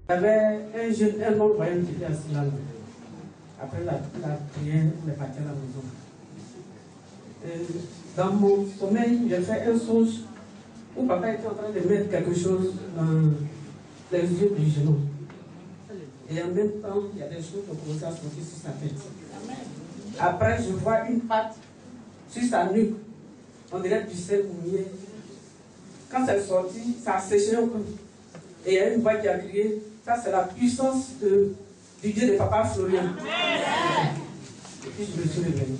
Il y avait un jeune, un non-voyant qui était assis là. Après la prière, on est parti à la maison. Dans mon sommeil, j'ai fait un songe où papa était en train de mettre quelque chose dans les yeux du genou. Et en même temps, il y a des choses qui ont commencé à sortir sur sa tête. Après, je vois une patte sur sa nuque. On dirait du sel mouillé. Quand c'est sorti, ça a séché un peu. Et il y a une voix qui a crié, ça c'est la puissance du Dieu de Papa Florian. Et puis je me suis réveillé.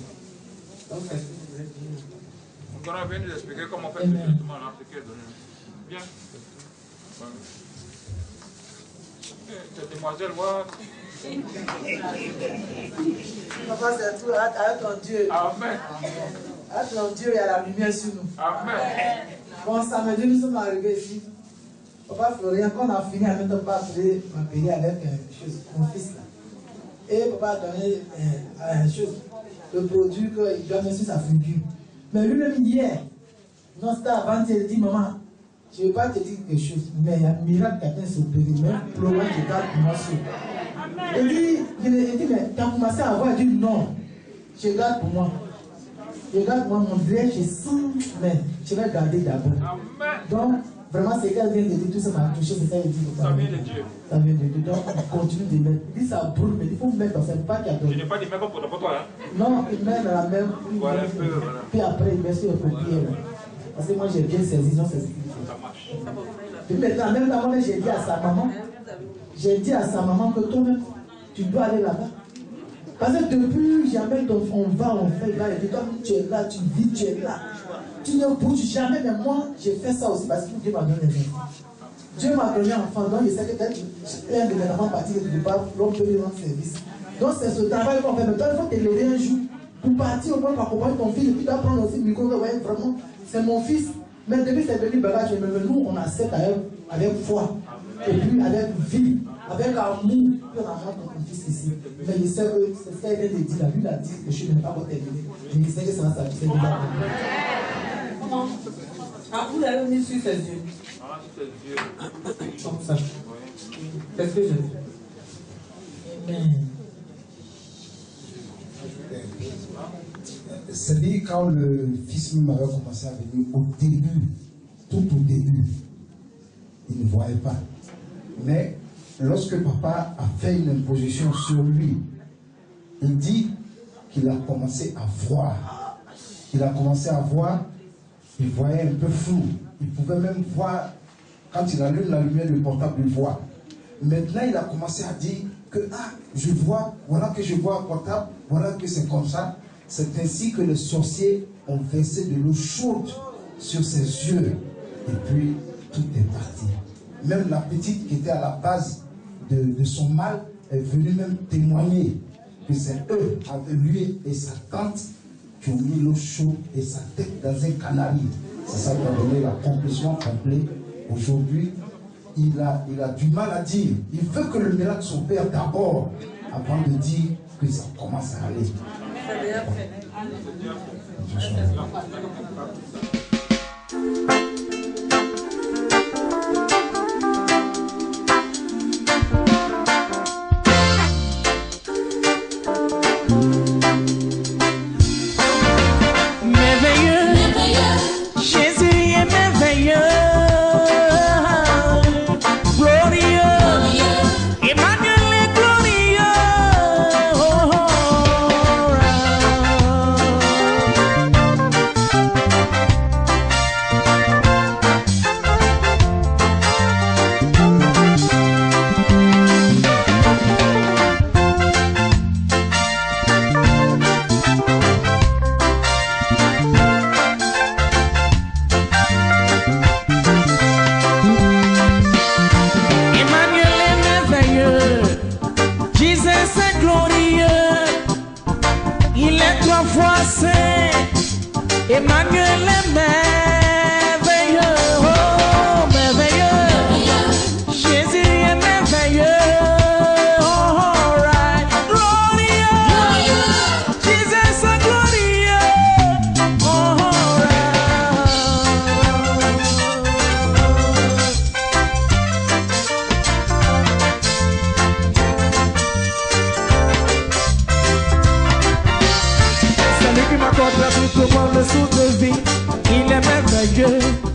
Donc c'est ce que je voulais dire. On a venu d'expliquer comment faire le traitement en Afrique. Bien. Cette demoiselle, voilà. Papa, c'est tout. Avec ton Dieu. Amen. Avec ton Dieu, il y a la lumière sur nous. Amen. Bon, samedi, nous sommes arrivés ici. Papa Florian, quand on a fini, on n'a pas appelé ma pays avec mon fils là. Et papa a donné le produit qu'il doit mettre sur sa figure. Mais lui-même hier, non, c'était avant, il dit, maman, je ne vais pas te dire quelque chose, mais il y a un miracle qui a été s'opérer, même pour moi, je garde pour moi seul. Il dit, mais tu as commencé à voir, il dit, non, je garde pour moi. Je garde pour moi, mon gré, je sens, mais je vais garder d'abord. Donc, vraiment, c'est qu'elle vient de dire, tout ça m'a touché, c'est ça, il dit, ça vient de Dieu. Ça vient de Dieu, donc on continue de mettre. Il dit, ça brûle, mais il faut mettre dans cette pâte qui a donné. Je n'ai pas dit même pour toi, hein. Non, il met dans la même. Voilà un peu, voilà. Puis après, il met sur le paupière. Parce que moi, j'ai bien saisi, non, c'est ce qu'il fait. Ça marche. Puis maintenant, même d'abord, j'ai dit à sa maman, que toi-même, tu dois aller là-bas. Parce que depuis jamais, on va, on fait là, et puis toi, tu es là, tu vis, tu es là. Tu ne bouges jamais, mais moi, j'ai fait ça aussi parce que Dieu m'a donné des enfants. Dieu m'a donné un enfant, donc il sait que peut-être un de mes enfants parti quelque part, l'homme peut lui rendre service. Donc c'est ce travail qu'on fait. Mais toi, il faut te lever un jour pour partir au moins pour accompagner ton fils. Et puis tu vas prendre aussi le micro, ouais, vraiment, c'est mon fils. Mais depuis c'est devenu bagage, mais nous, on accepte avec foi. Et puis avec vie, avec amour, puis on amène ton fils ici. Mais il sait que c'est ce qu'elle vient de dire, la Bible a dit que je n'ai pas encore terminé. Mais il sait que ça va satisfaire déjà. Comment? Ah, vous l'avez mis sur ses yeux. Ah, sur ses yeux. Comme ça. C'est ce que je dis. Amen. C'est-à-dire quand le fils m'avait commencé à venir au début, tout au début, il ne voyait pas. Mais lorsque papa a fait une imposition sur lui, il dit qu'il a commencé à voir. Il a commencé à voir, il voyait un peu flou. Il pouvait même voir, quand il allume la lumière du portable, il voit. Maintenant, il a commencé à dire que, ah, je vois, voilà que je vois un portable, voilà que c'est comme ça. C'est ainsi que les sorciers ont versé de l'eau chaude sur ses yeux. Et puis, tout est parti. Même la petite qui était à la base de son mal est venue même témoigner que c'est eux, avec lui et sa tante, qui ont mis l'eau chaude et sa tête dans un canari. C'est ça qui a donné l'accomplissement complet. Aujourd'hui, il a du mal à dire. Il veut que le miracle s'opère d'abord avant de dire que ça commence à aller. le souffle de vie, il est merveilleux.